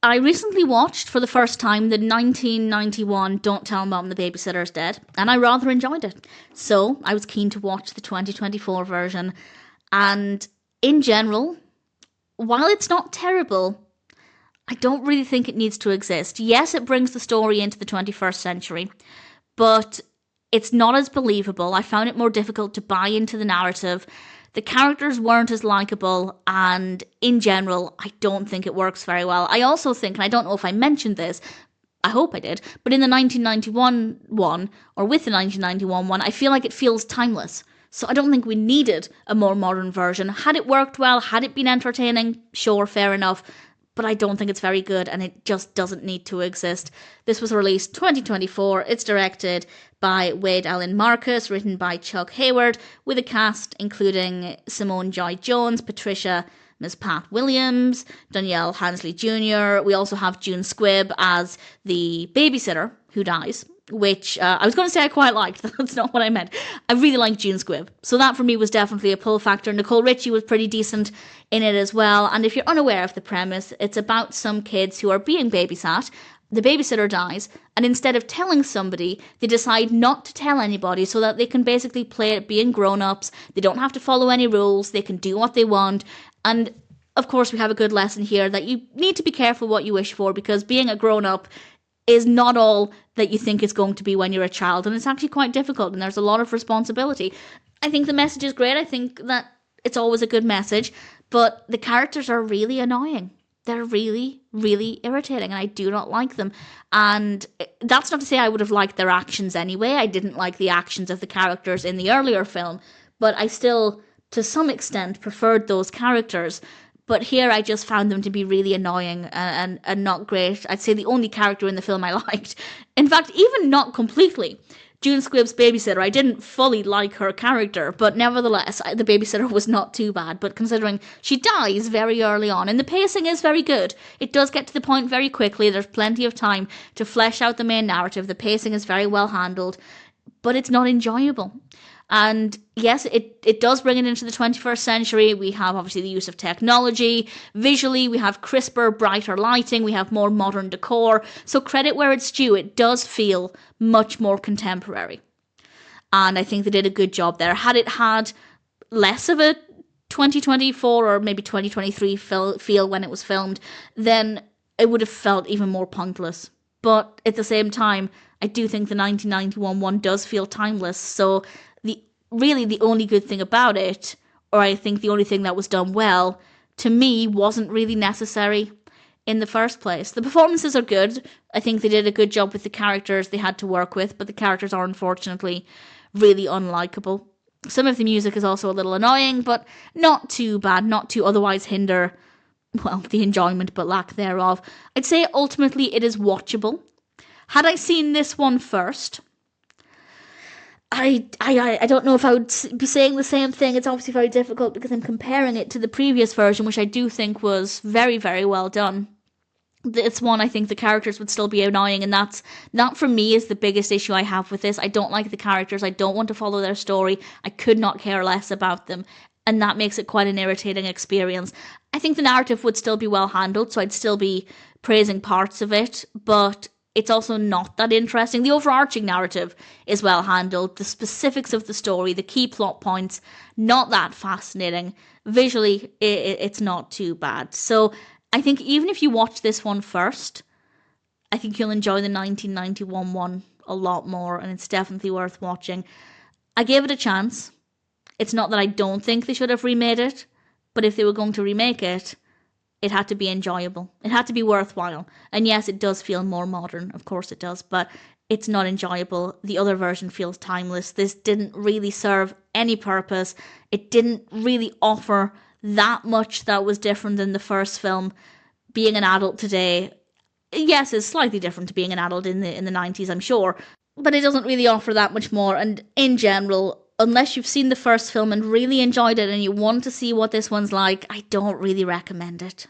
I recently watched for the first time the 1991 Don't Tell Mom the Babysitter's Dead, and I rather enjoyed it. So I was keen to watch the 2024 version, and in general, while it's not terrible, I don't really think it needs to exist. Yes, it brings the story into the 21st century, but it's not as believable. I found it more difficult to buy into the narrative. The characters weren't as likable, and in general, I don't think it works very well. I also think, and I don't know if I mentioned this, I hope I did, but in the 1991 one, or with the 1991 one, I feel like it feels timeless. So I don't think we needed a more modern version. Had it worked well, had it been entertaining, sure, fair enough, but I don't think it's very good, and it just doesn't need to exist. This was released 2024. It's directed by Wade Allain-Marcus, written by Chuck Hayward, with a cast including Simone Joy-Jones, Patricia Ms. Pat Williams, Danielle Hansley Jr. We also have June Squibb as the babysitter who dies, which I was going to say I quite liked. That's not what I meant. I really liked June Squibb. So that for me was definitely a pull factor. Nicole Richie was pretty decent in it as well. And if you're unaware of the premise, it's about some kids who are being babysat. The babysitter dies, and instead of telling somebody, they decide not to tell anybody so that they can basically play at being grown-ups. They don't have to follow any rules. They can do what they want. And of course, we have a good lesson here that you need to be careful what you wish for, because being a grown-up is not all that you think it's going to be when you're a child, and it's actually quite difficult, and there's a lot of responsibility. I think the message is great. I think that it's always a good message, but the characters are really annoying. They're really, really irritating, and I do not like them. And that's not to say I would have liked their actions anyway. I didn't like the actions of the characters in the earlier film, but I still, to some extent, preferred those characters. But here I just found them to be really annoying and not great. I'd say the only character in the film I liked. In fact, even not completely. June Squibb's babysitter, I didn't fully like her character, but nevertheless, the babysitter was not too bad. But considering she dies very early on, and the pacing is very good, it does get to the point very quickly. There's plenty of time to flesh out the main narrative. The pacing is very well handled, but it's not enjoyable. And yes, it does bring it into the 21st century. We have obviously the use of technology. Visually, we have crisper, brighter lighting. We have more modern decor. So credit where it's due. It does feel much more contemporary. And I think they did a good job there. Had it had less of a 2024 or maybe 2023 feel when it was filmed, then it would have felt even more pointless. But at the same time, I do think the 1991 one does feel timeless. So really the only good thing about it, or I think the only thing that was done well, to me, wasn't really necessary in the first place. The performances are good. I think they did a good job with the characters they had to work with, but the characters are unfortunately really unlikable. Some of the music is also a little annoying, but not too bad, not to otherwise hinder, well, the enjoyment but lack thereof. I'd say ultimately it is watchable. Had I seen this one first, I don't know if I would be saying the same thing. It's obviously very difficult because I'm comparing it to the previous version, which I do think was very, very well done. This one, I think the characters would still be annoying, and that for me is the biggest issue I have with this. I don't like the characters. I don't want to follow their story. I could not care less about them, and that makes it quite an irritating experience. I think the narrative would still be well handled, so I'd still be praising parts of it, but it's also not that interesting. The overarching narrative is well handled. The specifics of the story, the key plot points, not that fascinating. Visually, it's not too bad. So I think even if you watch this one first, I think you'll enjoy the 1991 one a lot more, and it's definitely worth watching. I gave it a chance. It's not that I don't think they should have remade it, but if they were going to remake it, it had to be enjoyable. It had to be worthwhile. And yes, it does feel more modern. Of course it does. But it's not enjoyable. The other version feels timeless. This didn't really serve any purpose. It didn't really offer that much that was different than the first film. Being an adult today, yes, is slightly different to being an adult in the 90s, I'm sure. But it doesn't really offer that much more. And in general, unless you've seen the first film and really enjoyed it and you want to see what this one's like, I don't really recommend it.